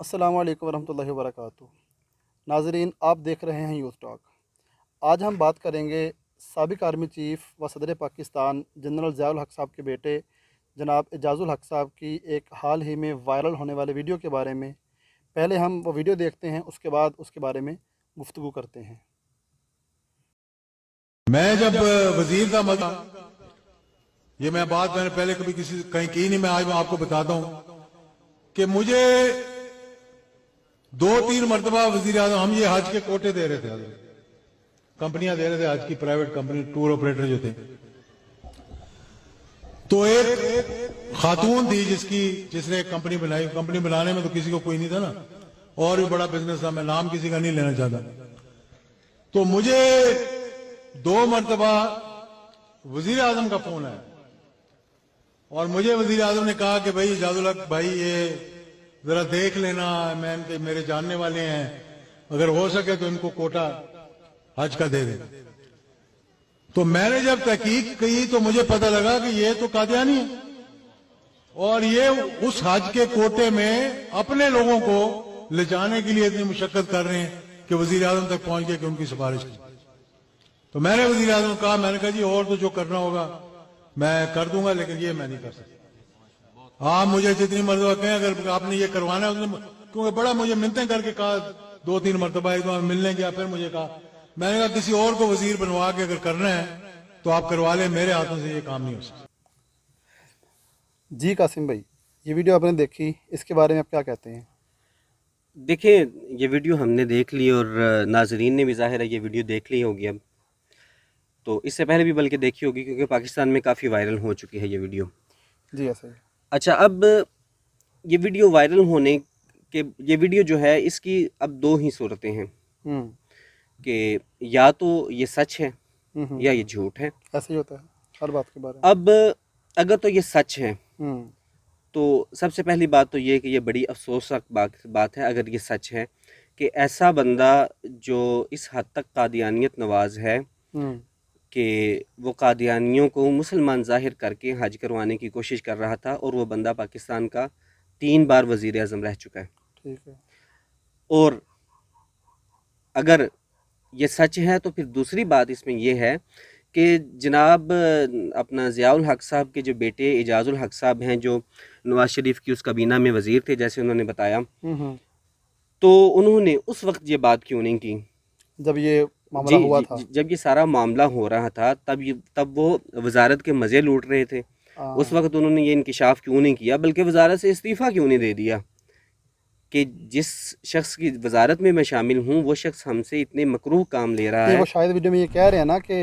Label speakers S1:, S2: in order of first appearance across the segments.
S1: अस्सलामु अलैकुम वरहमतुल्लाहि वबरकातुहू। नाज़रीन, आप देख रहे हैं यूथ टॉक। आज हम बात करेंगे साबिक़ आर्मी चीफ़ व सदर पाकिस्तान जनरल ज़िया उल हक़ साहब के बेटे जनाब एजाज़ुल हक़ साहब की एक हाल ही में वायरल होने वाले वीडियो के बारे में। पहले हम वो वीडियो देखते हैं, उसके बाद उसके बारे में गुफ्तगू करते हैं।
S2: मैं जब वजीर था ये मैं बात मैंने पहले कभी किसी कहीं की नहीं, मैं आज मैं आपको बताता हूं कि मुझे 2-3 मरतबा वजीर आजम हम ये हज के कोटे दे रहे थे, कंपनियां दे रहे थे, हज की प्राइवेट कंपनी टूर ऑपरेटर जो थे। तो एक खातून थी जिसने एक कंपनी बनाई। कंपनी बनाने में तो किसी को कोई नहीं था ना, और भी बड़ा बिजनेस था, मैं नाम किसी का नहीं लेना चाहता। तो मुझे 2 मरतबा वजीर आजम का फोन आया और मुझे वजीर आजम ने कहा कि भाई एजाज़ुल हक़ भाई, ये जरा देख लेना, मेरे जानने वाले हैं, अगर हो सके तो इनको कोटा हज का दे दे। तो मैंने जब तहकीक की तो मुझे पता लगा कि ये तो कादियानी है और ये उस हज के कोटे में अपने लोगों को ले जाने के लिए इतनी मुशक्कत कर रहे हैं कि वजीर आजम तक पहुंच गए कि उनकी सिफारिश की। तो मैंने वजीर आजम को कहा, मैंने कहा जी और तो जो करना होगा मैं कर दूंगा, लेकिन ये मैं नहीं कर सकता। आप मुझे जितनी मरतबा कहें, अगर आपने ये करवाना है, क्योंकि बड़ा मुझे मिन्नतें करके कहा 2-3 मरतबा, एक बार मिलने गया, फिर मुझे कहा, मैंने कहा किसी और को वजीर बनवा के अगर करना है तो आप करवा लें, मेरे हाथों से ये काम नहीं हो सकता।
S1: जी कासिम भाई, ये वीडियो आपने देखी, इसके बारे में आप क्या कहते हैं?
S3: देखिए, ये वीडियो हमने देख ली और नाजरीन ने भी ज़ाहिर है ये वीडियो देख ली होगी। अब तो इससे पहले भी बल्कि देखी होगी, क्योंकि पाकिस्तान में काफ़ी वायरल हो चुकी है ये वीडियो।
S1: जी ऐसा ही।
S3: अच्छा, अब ये वीडियो वायरल होने के, ये वीडियो जो है इसकी अब 2 ही सूरतें हैं कि या तो ये सच है या ये झूठ है।
S1: ऐसा ही होता है हर बात के बारे में।
S3: अब अगर तो ये सच है तो सबसे पहली बात तो ये कि ये बड़ी अफसोसनाक बात है अगर ये सच है कि ऐसा बंदा जो इस हद तक कादियानियत नवाज है कि वो कादियानियों को मुसलमान ज़ाहिर करके हज करवाने की कोशिश कर रहा था, और वो बंदा पाकिस्तान का 3 बार वज़ीर आज़म रह चुका है।
S1: ठीक है।
S3: और अगर ये सच है तो फिर दूसरी बात इसमें यह है कि जनाब अपना ज़िया उल हक़ साहब के जो बेटे एजाज़ुल हक़ साहब हैं, जो नवाज शरीफ की उस काबीना में वज़ीर थे, जैसे उन्होंने बताया, तो उन्होंने उस वक्त ये बात क्यों नहीं की
S1: जब ये मामला हुआ था?
S3: जब ये सारा मामला हो रहा था, तब वो वजारत के मज़े लूट रहे थे। उस वक्त उन्होंने ये इंकिशाफ क्यों नहीं किया, बल्कि वजारत से इस्तीफ़ा क्यों नहीं दे दिया कि जिस शख्स की वजारत में मैं शामिल हूँ वो शख्स हमसे इतने मकरूह काम ले रहा है।
S1: वो शायद वीडियो में ये कह रहे हैं ना कि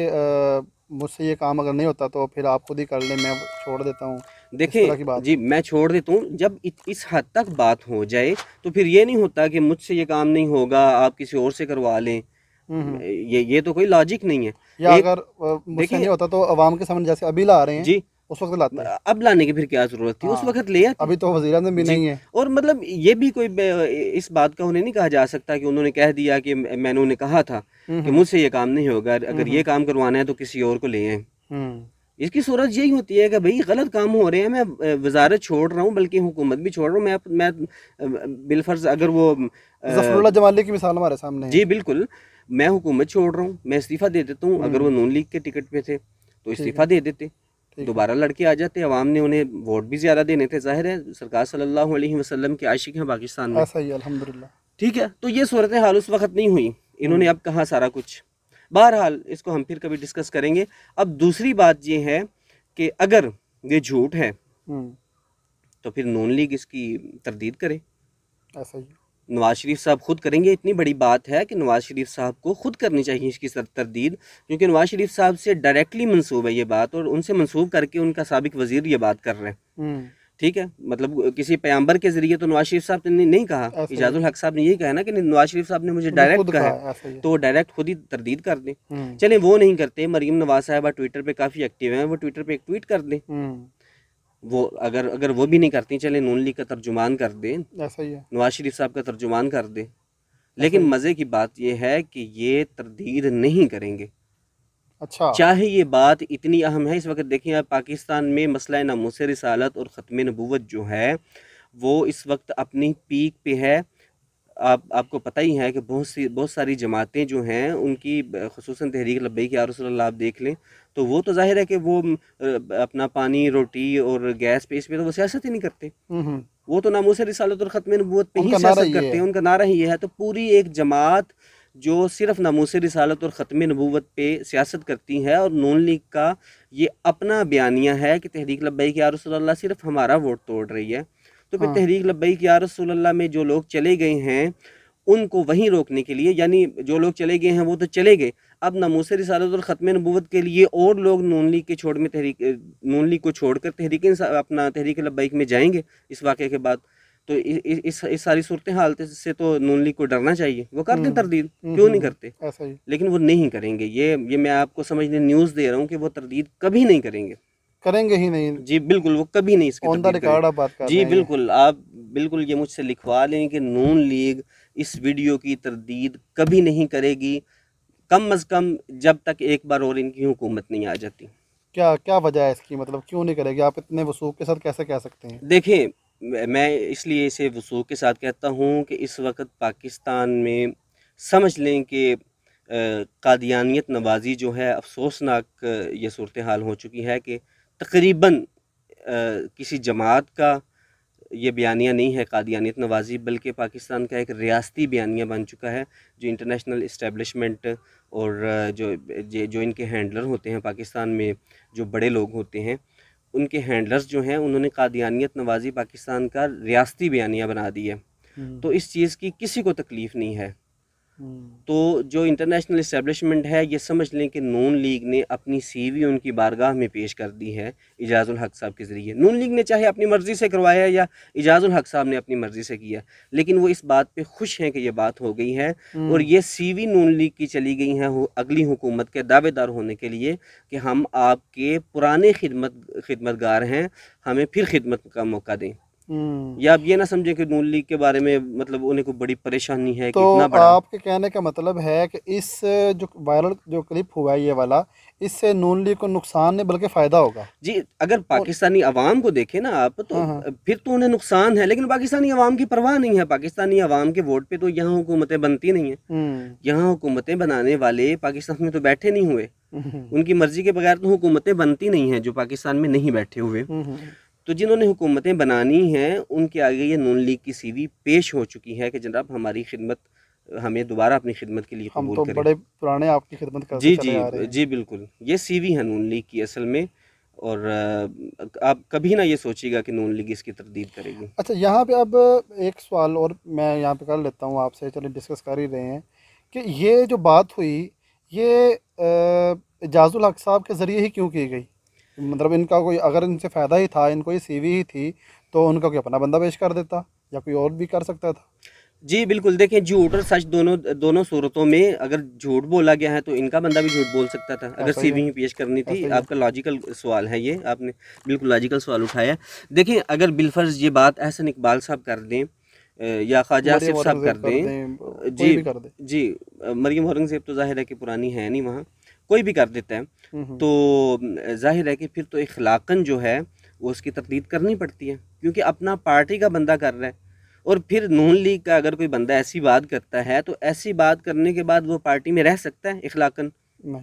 S1: मुझसे ये काम अगर नहीं होता तो फिर आप खुद ही कर लें, मैं छोड़ देता हूँ।
S3: देखें जी, मैं छोड़ देता हूँ, जब इस हद तक बात हो जाए तो फिर ये नहीं होता कि मुझसे ये काम नहीं होगा, आप किसी और से करवा लें। ये तो कोई लॉजिक नहीं है।
S1: या अगर मुझसे नहीं होता तो अवाम के सामने जैसे अभी ला रहे हैं जी, उस वक्त लाते हैं।
S3: अब लाने की फिर क्या जरूरत थी? उस वक्त ले आते।
S1: अभी तो वज़ीर आज़म भी नहीं है।
S3: और मतलब ये भी कोई इस बात का उन्हें नहीं कहा जा सकता कि उन्होंने कह दिया कि मैंने उन्हें कहा था कि मुझसे ये काम नहीं होगा, अगर ये काम करवाना है तो किसी और को ले आए। इसकी सूरत यही होती है कि भाई गलत काम हो रहे हैं, मैं वजारत छोड़ रहा हूँ, बल्कि हुकूमत भी छोड़ रहा हूँ। मैं बिलफर्ज अगर वो
S1: ज़फ़रुल्लाह जमाली की मिसाल हमारे सामने है।
S3: जी बिल्कुल, मैं हुकूमत छोड़ रहा हूँ, मैं इस्तीफ़ा दे देता हूँ। अगर वो नून लीग के टिकट पे थे तो इस्तीफ़ा दे देते, दोबारा लड़के आ जाते, अवाम ने उन्हें वोट भी ज़्यादा देने थे। जाहिर है सरकार सल्लल्लाहु अलैहि वसल्लम के आशिक हैं पाकिस्तान में।
S1: ऐसा ही अल्हम्दुलिल्लाह।
S3: ठीक है, तो ये सूरत हाल उस वक्त नहीं हुई, इन्होंने अब कहा सारा कुछ। बहरहाल इसको हम फिर कभी डिस्कस करेंगे। अब दूसरी बात ये है कि अगर ये झूठ है तो फिर नून लीग इसकी तरदीद करे।
S1: ऐसा ही
S3: नवाज शरीफ साहब खुद करेंगे। इतनी बड़ी बात है कि नवाज शरीफ साहब को खुद करनी चाहिए इसकी तरदीद, क्योंकि नवाज शरीफ साहब से डायरेक्टली मंसूब है ये बात, और उनसे मंसूब करके उनका साबिक वजीर ये बात कर रहे हैं। ठीक है, मतलब किसी पैगंबर के जरिए तो नवाज शरीफ साहब ने नहीं कहा, एजाज़ुल हक़ साहब ने यही कहा ना कि नवाज शरीफ साहब ने मुझे डायरेक्ट कहा है, तो वो डायरेक्ट खुद ही तरदीद कर दें। चले वो नहीं करते, मरीम नवाज साहबा ट्विटर पे काफ़ी एक्टिव हैं, वो ट्विटर पे एक ट्वीट कर दें। वो अगर वो भी नहीं करती, चले नून लीग का तर्जुमान कर दे,
S1: ऐसा ही है,
S3: नवाज शरीफ साहब का तर्जुमान कर दे। लेकिन मज़े की बात यह है कि ये तरदीद नहीं करेंगे।
S1: अच्छा,
S3: चाहे ये बात इतनी अहम है। इस वक्त देखिए आप पाकिस्तान में मसला नामूस रिसालत और ख़त्म नबूवत जो है वो इस वक्त अपनी पीक पे है। आपको पता ही है कि बहुत सारी जमातें जो हैं उनकी खुसूसन तहरीक लब्बैक या रसूल अल्लाह आप देख लें तो वो तो जाहिर है कि वो अपना पानी रोटी और गैस पे इस पे तो वो सियासत ही नहीं करते। वो तो नामूस रिसालत और ख़त्म नबूवत पे ही
S1: उनका नारा
S3: सियासत
S1: ये
S3: करते
S1: है।
S3: हैं, उनका नारा ही ये है। तो पूरी एक जमात जो सिर्फ नामूस रिसालत और ख़त्म नबूवत पे सियासत करती है, और नून लीग का ये अपना बयानिया है कि तहरीक लब्बैक या रसूल अल्लाह सिर्फ हमारा वोट तोड़ रही है। तो फिर
S1: हाँ।
S3: तहरीक लब्बैक या रसूल अल्लाह में जो लोग चले गए हैं उनको वहीं रोकने के लिए, यानी जो लोग चले गए हैं वो तो चले गए, अब नामूस रिसालत और ख़त्म नबूवत के लिए और लोग नून लीग के छोड़ में नून लीग को छोड़कर अपना तहरीक लब्बैक में जाएंगे इस वाक़े के बाद। तो इस सारी सूरत हाल से तो नून लीग को डरना चाहिए, वो करते तरदीद, क्यों नहीं करते?
S1: ऐसा ही
S3: लेकिन वो नहीं करेंगे। ये मैं आपको समझने न्यूज़ दे रहा हूँ कि वो तरदीद कभी नहीं करेंगे।
S1: करेंगे ही नहीं।
S3: जी बिल्कुल, वो कभी नहीं इसकी
S1: ऑन द
S3: तरदीद
S1: रिकॉर्ड
S3: करेंगे।
S1: आप बात कर
S3: जी
S1: रहे हैं ये।
S3: बिल्कुल, आप बिल्कुल ये मुझसे लिखवा लें कि नून लीग इस वीडियो की तरदीद कभी नहीं करेगी, कम अज़ कम जब तक एक बार और इनकी हुकूमत नहीं आ जाती।
S1: क्या क्या वजह है इसकी, मतलब क्यों नहीं करेगी? आप इतने वसूख के साथ कैसे कह सकते हैं?
S3: देखें, मैं इसलिए इसे वसूख के साथ कहता हूँ कि इस वक्त पाकिस्तान में समझ लें कि कादियानियत नवाज़ी जो है अफसोसनाक ये सूरत हाल हो चुकी है कि तकरीबन किसी जमात का ये बयानिया नहीं है कादियानियत नवाज़ी, बल्कि पाकिस्तान का एक रियासती बयानिया बन चुका है। जो इंटरनेशनल इस्टेब्लिशमेंट और जो इनके हैंडलर होते हैं पाकिस्तान में, जो बड़े लोग होते हैं, उनके हैंडलर्स जो हैं उन्होंने कादियानियत नवाज़ी पाकिस्तान का रियासती बयानिया बना दी है। तो इस चीज़ की किसी को तकलीफ़ नहीं है। तो जो इंटरनेशनल इस्टेब्लिशमेंट है ये समझ लें कि नून लीग ने अपनी सीवी उनकी बारगाह में पेश कर दी है इजाज़ुल हक साहब के ज़रिए। नून लीग ने चाहे अपनी मर्ज़ी से करवाया या इजाज़ुल हक साहब ने अपनी मर्ज़ी से किया, लेकिन वो इस बात पे खुश हैं कि ये बात हो गई है। और ये सीवी नून लीग की चली गई हैं अगली हुकूमत के दावेदार होने के लिए कि हम आपके पुराने खिदमतगार हैं, हमें फिर खिदमत का मौका दें। या आप ये ना समझें कि नून लीग के बारे में मतलब उन्हें कोई बड़ी परेशानी है
S1: तो
S3: कि इतना बड़ा।
S1: आपके कहने का मतलब है कि इस जो वायरल जो क्लिप हुआ है ये वाला, इससे नून लीग को नुकसान नहीं बल्कि फ़ायदा होगा।
S3: जी, अगर पाकिस्तानी अवाम को देखें ना आप तो
S1: हाँ, हाँ।
S3: फिर तो उन्हें नुकसान है, लेकिन पाकिस्तानी अवाम की परवाह नहीं है। पाकिस्तानी अवाम के वोट पे तो यहाँ हुकूमतें बनती नहीं हैं। यहाँ हुकूमतें बनाने वाले पाकिस्तान में तो बैठे नहीं हुए, उनकी मर्जी के बगैर तो हुकूमतें बनती नहीं हैं जो पाकिस्तान में नहीं बैठे हुए। तो जिन्होंने हुकूमतें बनानी हैं उनके आगे ये नून लीग की सीवी पेश हो चुकी है कि जनाब हमारी खिदमत, हमें दोबारा अपनी खिदमत के लिए
S1: हम
S3: कबूल
S1: तो
S3: करें।
S1: बड़े पुराने आपकी खिदमत करते
S3: जी
S1: चले आ रहे हैं।
S3: जी बिल्कुल, ये सीवी है नून लीग की असल में। और आप कभी ना ये सोचिएगा कि नून लीग इसकी तरदीद करेगी।
S1: अच्छा, यहाँ पे अब एक सवाल और मैं यहाँ पे कर लेता हूँ आपसे, चलिए डिस्कस कर ही रहे हैं कि ये जो बात हुई ये इजाज़ुल हक साहब के ज़रिए ही क्यों की गई? मतलब इनका कोई, अगर इनसे फ़ायदा ही था, इनको ये सीवी ही थी, तो उनका कोई अपना बंदा पेश कर देता या कोई और भी कर सकता था।
S3: जी बिल्कुल, देखें झूठ और सच दोनों सूरतों में अगर झूठ बोला गया है तो इनका बंदा भी झूठ बोल सकता था अगर
S1: ऐसा ही
S3: सीवी
S1: है,
S3: ही पेश करनी
S1: ऐसा
S3: थी।
S1: ही है।
S3: आपका लॉजिकल सवाल है ये, आपने बिल्कुल लॉजिकल सवाल उठाया है। देखें, अगर बिलफर्ज ये बात एहसन इकबाल साहब कर दें या ख्वाजा
S1: मरियम
S3: आसिफ साहब कर
S1: औरंगज़ेब
S3: दें,
S1: कोई
S3: जी
S1: भी कर दे।
S3: जी, मरियम औरंगज़ेब तो जाहिर है कि पुरानी है नहीं, वहाँ कोई भी कर देता है, तो जाहिर है कि फिर तो इखलाकन जो है वो उसकी तरदीद करनी पड़ती है, क्योंकि अपना पार्टी का बंदा कर रहा है। और फिर नून लीग का अगर कोई बंदा ऐसी बात करता है तो ऐसी बात करने के बाद वो पार्टी में रह सकता है इखलाकन?
S1: नहीं,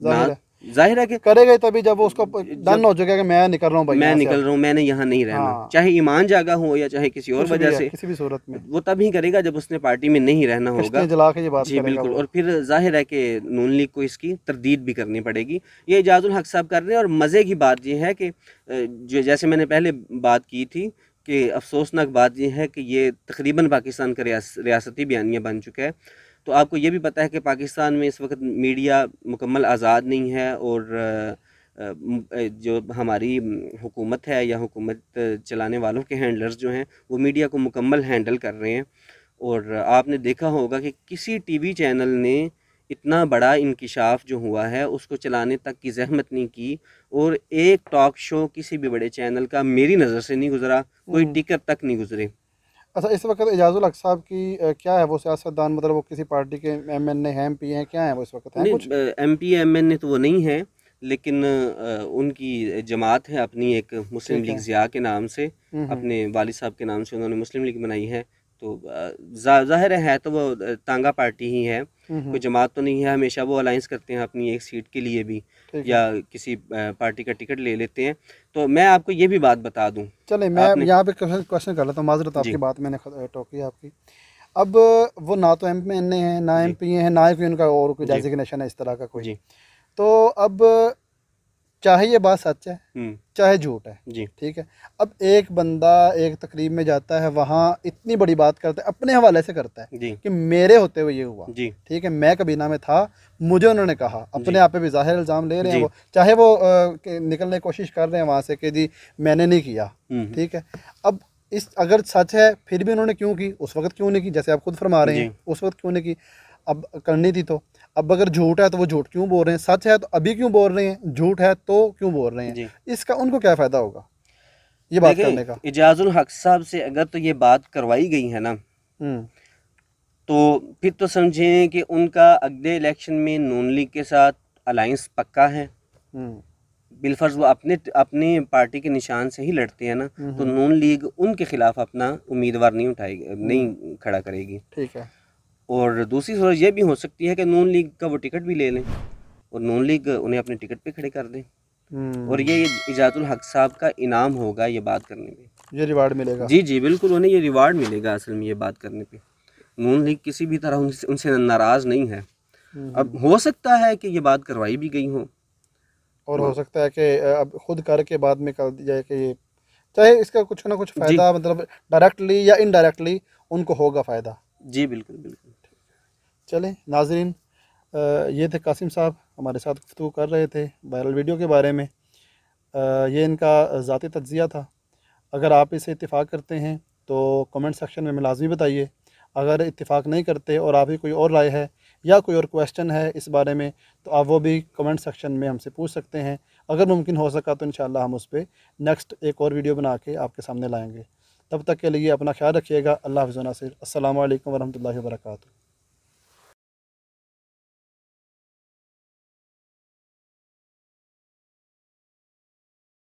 S3: ना,
S1: जाहिर है
S3: जाहिर है कि
S1: करेगा ही तभी जब वो उसको डन हो जाएगा कि मैं निकल रहा हूँ भाई
S3: मैं
S1: यहाँ से
S3: निकल
S1: अब।
S3: रहा हूँ, मैंने यहाँ नहीं रहना,
S1: हाँ,
S3: चाहे ईमान जागा हो या चाहे किसी और
S1: कुछ भी
S3: वजह
S1: है,
S3: से,
S1: किसी भी सूरत में
S3: वो तभी करेगा जब उसने पार्टी में नहीं रहना होगा।
S1: किश्तियाँ जला के ये बात
S3: जी
S1: करेगा
S3: बिल्कुल,
S1: वो।
S3: और फिर जाहिर है कि नून लीग को इसकी तरदीद भी करनी पड़ेगी। ये इजाज़ुल हक साहब कर रहे हैं। और मज़े की बात ये है कि जो जैसे मैंने पहले बात की थी कि अफसोसनाक बात यह है कि ये तकरीबन पाकिस्तान का रियासती बयानिया बन चुका है। तो आपको ये भी पता है कि पाकिस्तान में इस वक्त मीडिया मुकम्मल आज़ाद नहीं है, और जो हमारी हुकूमत है या हुकूमत चलाने वालों के हैंडलर्स जो हैं वो मीडिया को मुकम्मल हैंडल कर रहे हैं। और आपने देखा होगा कि किसी टीवी चैनल ने इतना बड़ा इंकिशाफ जो हुआ है उसको चलाने तक की जहमत नहीं की, और एक टॉक शो किसी भी बड़े चैनल का मेरी नज़र से नहीं गुजरा, कोई टिकर तक नहीं गुजरे।
S1: अच्छा, इस वक्त इजाज़ुल हक साहब की क्या है, वो सियासतदान, मतलब वो किसी पार्टी के एमएनए हैं, एमपी हैं, क्या है वो इस वक्त, हैं कुछ?
S3: नहीं, एमपी एमएनए तो वो नहीं है, लेकिन उनकी जमात है अपनी एक मुस्लिम
S1: ठीक है।
S3: लीग ज़िया के नाम से, अपने वालिद साहब के नाम से उन्होंने मुस्लिम लीग बनाई है। तो ज़ाहिर है तो वो तांगा पार्टी ही है, कोई जमात तो नहीं है। हमेशा वो अलाइंस करते हैं अपनी एक सीट के लिए भी,
S1: ठीक
S3: या किसी पार्टी का टिकट ले लेते हैं। तो मैं आपको ये भी बात बता दूं,
S1: चले मैं यहाँ पे क्वेश्चन कर लेता हूँ, माजरत आपकी
S3: जी।
S1: बात मैंने टोकी आपकी। अब वो ना तो एमपीएन हैं, ना एमपी हैं, ना ही कोई उनका और कोई
S3: जी।
S1: डेजिग्नेशन है इस तरह का कोई।
S3: जी।
S1: तो अब चाहे ये बात सच है चाहे झूठ है,
S3: जी।
S1: ठीक है, अब एक बंदा एक तकरीब में जाता है, वहाँ इतनी बड़ी बात करता है, अपने हवाले से करता है
S3: जी।
S1: कि मेरे होते हुए ये हुआ,
S3: जी।
S1: ठीक है, मैं कबीना में था, मुझे उन्होंने कहा, अपने आप पे भी जाहिर इल्ज़ाम ले रहे हैं
S3: जी।
S1: वो, चाहे वो निकलने की कोशिश कर रहे हैं वहाँ से कि जी मैंने नहीं किया, ठीक है। अब इस अगर सच है फिर भी उन्होंने क्यों की, उस वक्त क्यों नहीं की, जैसे आप खुद फरमा रहे हैं उस वक्त क्यों नहीं की, अब करनी थी तो। अब अगर झूठ है तो वो झूठ क्यों बोल रहे हैं, सच है तो अभी क्यों बोल रहे हैं, झूठ है तो क्यों बोल रहे हैं, इसका उनको क्या फ़ायदा होगा ये बात करने का।
S3: इजाजुल हक साहब से अगर तो ये बात करवाई गई है ना, तो फिर तो समझें कि उनका अगले इलेक्शन में नून लीग के साथ अलायंस पक्का है। बिलफर्ज वो अपने पार्टी के निशान से ही लड़ते हैं ना, तो नून लीग उनके खिलाफ अपना उम्मीदवार नहीं उठाएगी, नहीं खड़ा करेगी।
S1: ठीक है।
S3: और दूसरी सूरत ये भी हो सकती है कि नून लीग का वो टिकट भी ले लें और नून लीग उन्हें अपने टिकट पे खड़े कर दें, और ये इजाजुल हक साहब का इनाम होगा ये बात करने पे,
S1: ये रिवार्ड मिलेगा।
S3: जी जी बिल्कुल, उन्हें ये रिवार्ड मिलेगा असल में ये बात करने पे। नून लीग किसी भी तरह उनसे नाराज़ नहीं है। अब हो सकता है कि ये बात करवाई भी गई हो,
S1: और हो सकता है कि अब खुद करके बाद में कर दी जाए कि ये, चाहे इसका कुछ ना कुछ फ़ायदा मतलब डायरेक्टली या इनडायरेक्टली उनको होगा फ़ायदा।
S3: जी बिल्कुल बिल्कुल।
S1: चलें नाजरीन, ये थे कासिम साहब हमारे साथ गुफ्तगू कर रहे थे वायरल वीडियो के बारे में। ये इनका ज़ाती तज्ज़िया था। अगर आप इसे इत्तेफाक करते हैं तो कमेंट सेक्शन में लाजमी बताइए। अगर इत्तेफाक नहीं करते और आप ही कोई और राय है या कोई और क्वेश्चन है इस बारे में, तो आप वो भी कमेंट सेक्शन में हमसे पूछ सकते हैं। अगर मुमकिन हो सका तो इंशाअल्लाह हम उस पर नेक्स्ट एक और वीडियो बना के आपके सामने लाएँगे। तब तक के लिए अपना ख्याल रखिएगा। अल्लाह हाफ़िज़ व नासिर। अस्सलामु अलैकुम व रहमतुल्लाहि व बरकातुहू।